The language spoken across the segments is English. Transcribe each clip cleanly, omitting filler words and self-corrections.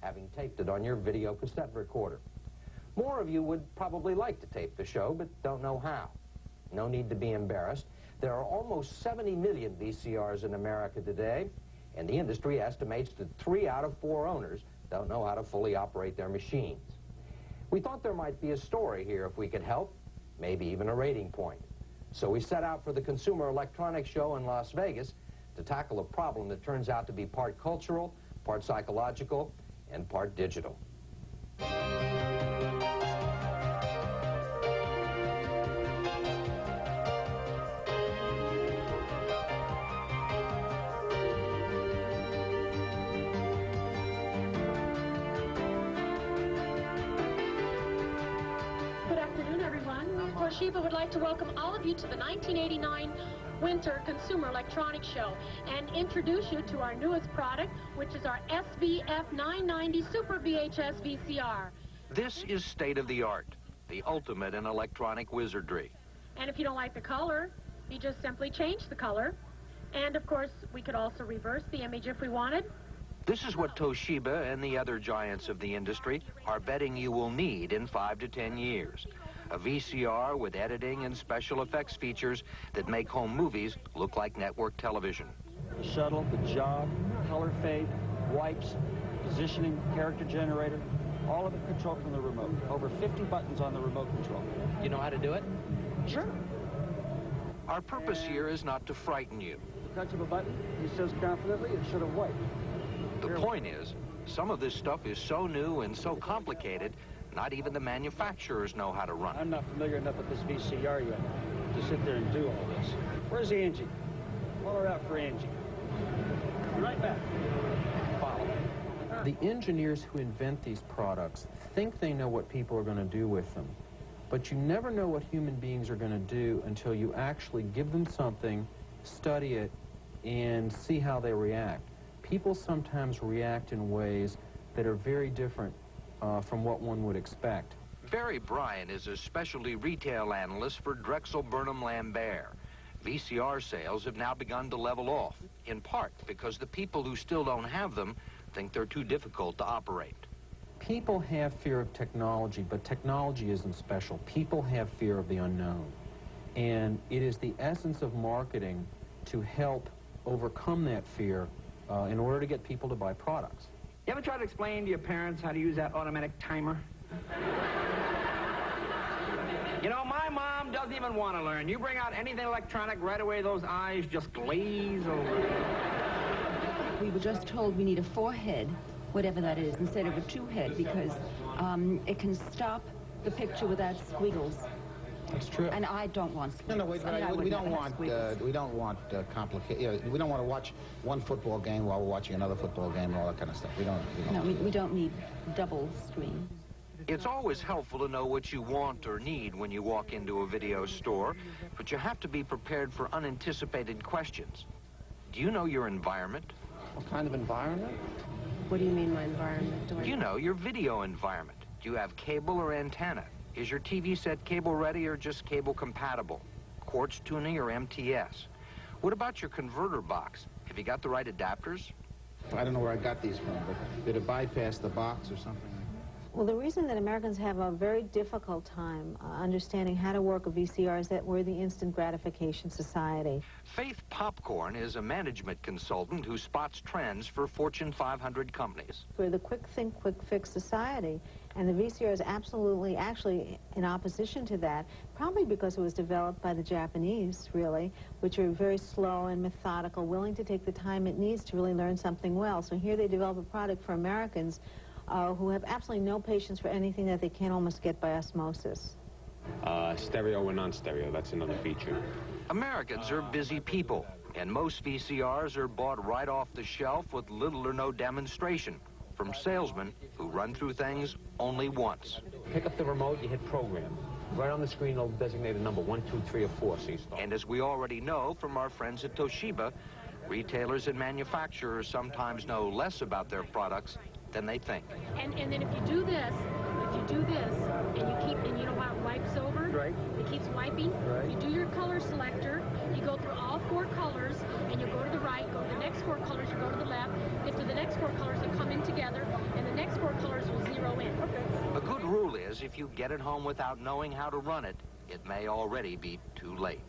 having taped it on your video cassette recorder. More of you would probably like to tape the show, but don't know how. No need to be embarrassed. There are almost 70 million VCRs in America today, and the industry estimates that 3 out of 4 owners don't know how to fully operate their machines. We thought there might be a story here if we could help, maybe even a rating point. So we set out for the Consumer Electronics Show in Las Vegas to tackle a problem that turns out to be part cultural, part psychological, and part digital. Toshiba would like to welcome all of you to the 1989 Winter Consumer Electronics Show and introduce you to our newest product, which is our SVF 990 Super VHS VCR. This is state-of-the-art, the ultimate in electronic wizardry. And if you don't like the color, you just simply change the color. And of course, we could also reverse the image if we wanted. This is what Toshiba and the other giants of the industry are betting you will need in 5 to 10 years. A VCR with editing and special effects features that make home movies look like network television. The shuttle, the jog, color fade, wipes, positioning, character generator, all of it controlled from the remote. Over 50 buttons on the remote control. You know how to do it? Sure. Our purpose here is not to frighten you. The touch of a button, he says confidently, it should have wiped. The point is, some of this stuff is so new and so complicated, not even the manufacturers know how to run it. I'm not familiar enough with this VCR yet to sit there and do all this. Where's Angie? Call her out for Angie. Be right back. Follow. The engineers who invent these products think they know what people are going to do with them. But you never know what human beings are going to do until you actually give them something, study it, and see how they react. People sometimes react in ways that are very different from what one would expect. Barry Bryan is a specialty retail analyst for Drexel Burnham Lambert. VCR sales have now begun to level off, in part because the people who still don't have them think they're too difficult to operate. People have fear of technology, but technology isn't special. People have fear of the unknown. And it is the essence of marketing to help overcome that fear in order to get people to buy products. You ever try to explain to your parents how to use that automatic timer? You know, my mom doesn't even want to learn. You bring out anything electronic, right away those eyes just glaze over. We were just told we need a 4-head, whatever that is, instead of a 2-head, because it can stop the picture without squiggles. That's true. And I don't want squiggles. No, wait, we don't want complicated. You know, we don't want to watch one football game while we're watching another football game and all that kind of stuff. We don't need double screen. It's always helpful to know what you want or need when you walk into a video store, but you have to be prepared for unanticipated questions. Do you know your environment? What kind of environment? What do you mean, my environment? You know, your video environment. Do you have cable or antenna? Is your TV set cable ready or just cable compatible? Quartz tuning or MTS? What about your converter box? Have you got the right adapters? I don't know where I got these from, but did it bypass the box or something? Well, the reason that Americans have a very difficult time understanding how to work a VCR is that we're the instant gratification society. Faith Popcorn is a management consultant who spots trends for Fortune 500 companies. We're the quick think, quick fix society, and the VCR is absolutely, actually, in opposition to that, probably because it was developed by the Japanese, really, which are very slow and methodical, willing to take the time it needs to really learn something well. So here they develop a product for Americans who have absolutely no patience for anything that they can't almost get by osmosis. Stereo or non-stereo, that's another feature. Americans are busy people, and most VCRs are bought right off the shelf with little or no demonstration from salesmen who run through things only once. Pick up the remote, you hit program. Right on the screen, it'll designate a number, 1, 2, 3, or 4, so you start. And as we already know from our friends at Toshiba, retailers and manufacturers sometimes know less about their products than they think. And then if you do this, and you know how it wipes over? Right. It keeps wiping. Right. You do your color selector, you go through all 4 colors, and you go to the right, go to the next 4 colors, you go to the left, get to the next 4 colors and come in together, and the next says if you get it home without knowing how to run it, it may already be too late.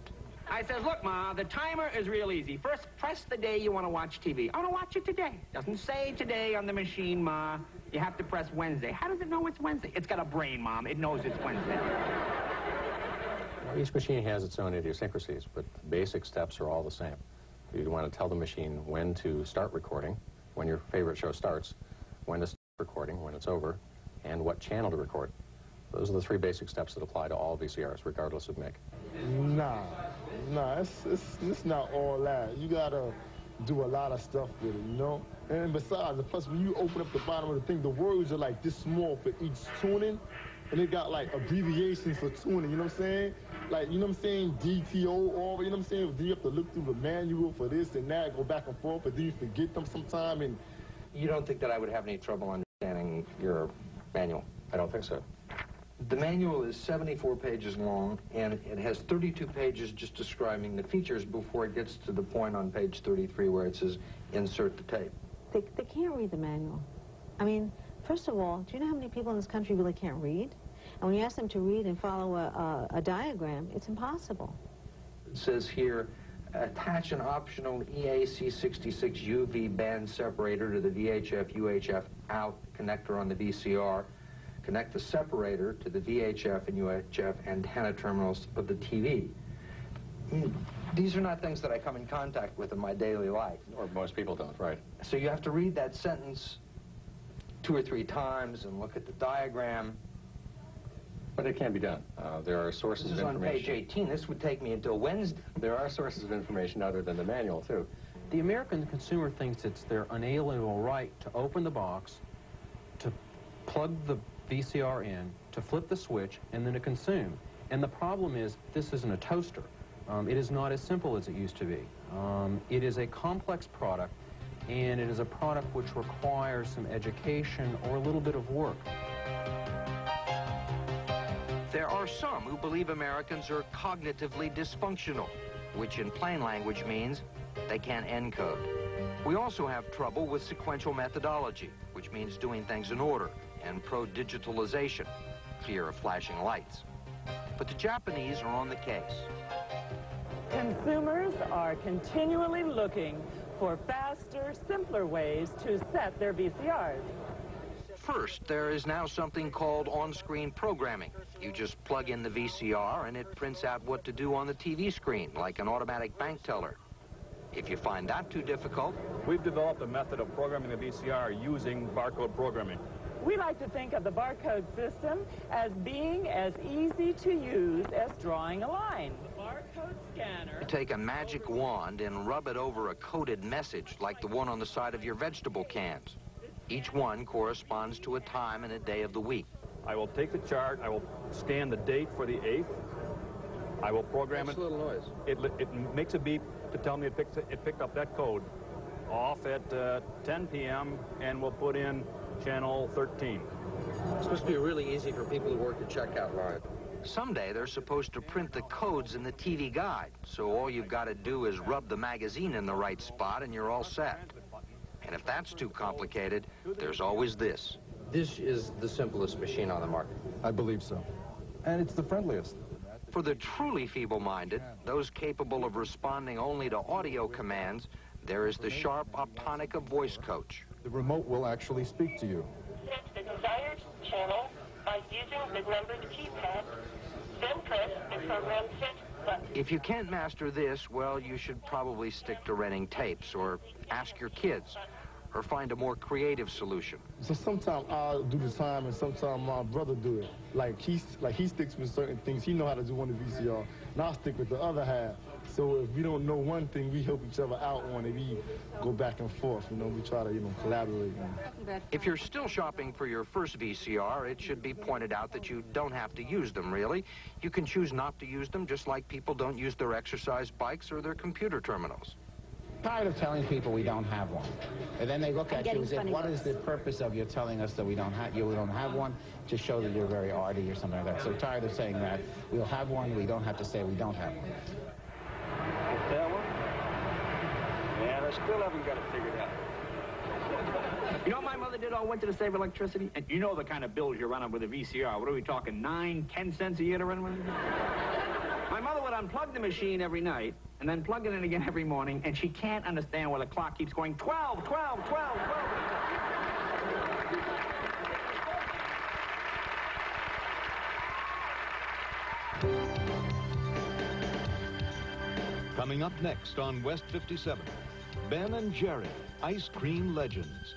I says, look, Ma, the timer is real easy. First, press the day you want to watch TV. I want to watch it today. Doesn't say today on the machine, Ma. You have to press Wednesday. How does it know it's Wednesday? It's got a brain, Mom. It knows it's Wednesday. Each machine has its own idiosyncrasies, but the basic steps are all the same. You want to tell the machine when to start recording, when your favorite show starts, when to stop recording, when it's over, and what channel to record. Those are the three basic steps that apply to all VCRs, regardless of make. Nah, it's not all that. You gotta do a lot of stuff with it, you know? And besides, plus when you open up the bottom of the thing, the words are like this small for each tuning, and it got like abbreviations for tuning, you know what I'm saying? Like, you know what I'm saying, DTO, all, you know what I'm saying? Then you have to look through the manual for this and that, go back and forth, but then you forget them sometime. And You don't think that I would have any trouble understanding your manual? I don't think so. The manual is 74 pages long, and it has 32 pages just describing the features before it gets to the point on page 33 where it says, insert the tape. They can't read the manual. I mean, first of all, do you know how many people in this country really can't read? And when you ask them to read and follow a diagram, it's impossible. It says here, attach an optional EAC66 UV band separator to the VHF-UHF out connector on the VCR. Connect the separator to the VHF and UHF antenna terminals of the TV. These are not things that I come in contact with in my daily life. Or most people don't, right? So you have to read that sentence 2 or 3 times and look at the diagram. But it can be done. There are sources This is of on information. page 18. This would take me until Wednesday. There are sources of information other than the manual, too. The American consumer thinks it's their unalienable right to open the box, to plug the VCR in, to flip the switch, and then to consume. And the problem is, this isn't a toaster. It is not as simple as it used to be. It is a complex product, and it is a product which requires some education or a little bit of work. There are some who believe Americans are cognitively dysfunctional, which in plain language means they can't encode. We also have trouble with sequential methodology, which means doing things in order, and pro-digitalization, fear of flashing lights. But the Japanese are on the case. Consumers are continually looking for faster, simpler ways to set their VCRs. First, there is now something called on-screen programming. You just plug in the VCR and it prints out what to do on the TV screen, like an automatic bank teller. If you find that too difficult, We've developed a method of programming the VCR using barcode programming. We like to think of the barcode system as being as easy to use as drawing a line. The barcode scanner... you take a magic wand and rub it over a coded message like the one on the side of your vegetable cans. Each one corresponds to a time and a day of the week. I will take the chart, I will scan the date for the 8th, I will program it. That's a little noise. It makes a beep to tell me it picked up that code. Off at 10 p.m. and we'll put in channel 13. It's supposed to be really easy for people who work the checkout line. Someday they're supposed to print the codes in the TV guide, so all you've got to do is rub the magazine in the right spot and you're all set. And if that's too complicated, there's always this. This is the simplest machine on the market. I believe so. And it's the friendliest. For the truly feeble-minded, those capable of responding only to audio commands, there is the sharp Optonica voice coach. The remote will actually speak to you. Set the desired channel by using the numbered keypad, then press the program set button. If you can't master this, well, you should probably stick to renting tapes or ask your kids or find a more creative solution. so sometimes I'll do the time and sometimes my brother do it. Like he sticks with certain things. He know how to do on the VCR, and I'll stick with the other half. So if we don't know one thing, we help each other out on it. We go back and forth, you know, we try to, collaborate. If you're still shopping for your first VCR, it should be pointed out that you don't have to use them, really. You can choose not to use them, just like people don't use their exercise bikes or their computer terminals. Tired of telling people we don't have one. And then they look at you and say, what is the purpose of you telling us that we don't have one? To show that you're very arty or something like that. So tired of saying that. We'll have one, we don't have to say we don't have one. Get that one? Yeah, they still haven't got it figured out. You know what my mother did all winter to save electricity? And you know the kind of bills you run up with a VCR. What are we talking, 9, 10 cents a year to run one? My mother would unplug the machine every night and then plug it in again every morning, and she can't understand why the clock keeps going 12, 12, 12, 12. Coming up next on West 57, Ben and Jerry, Ice Cream Legends.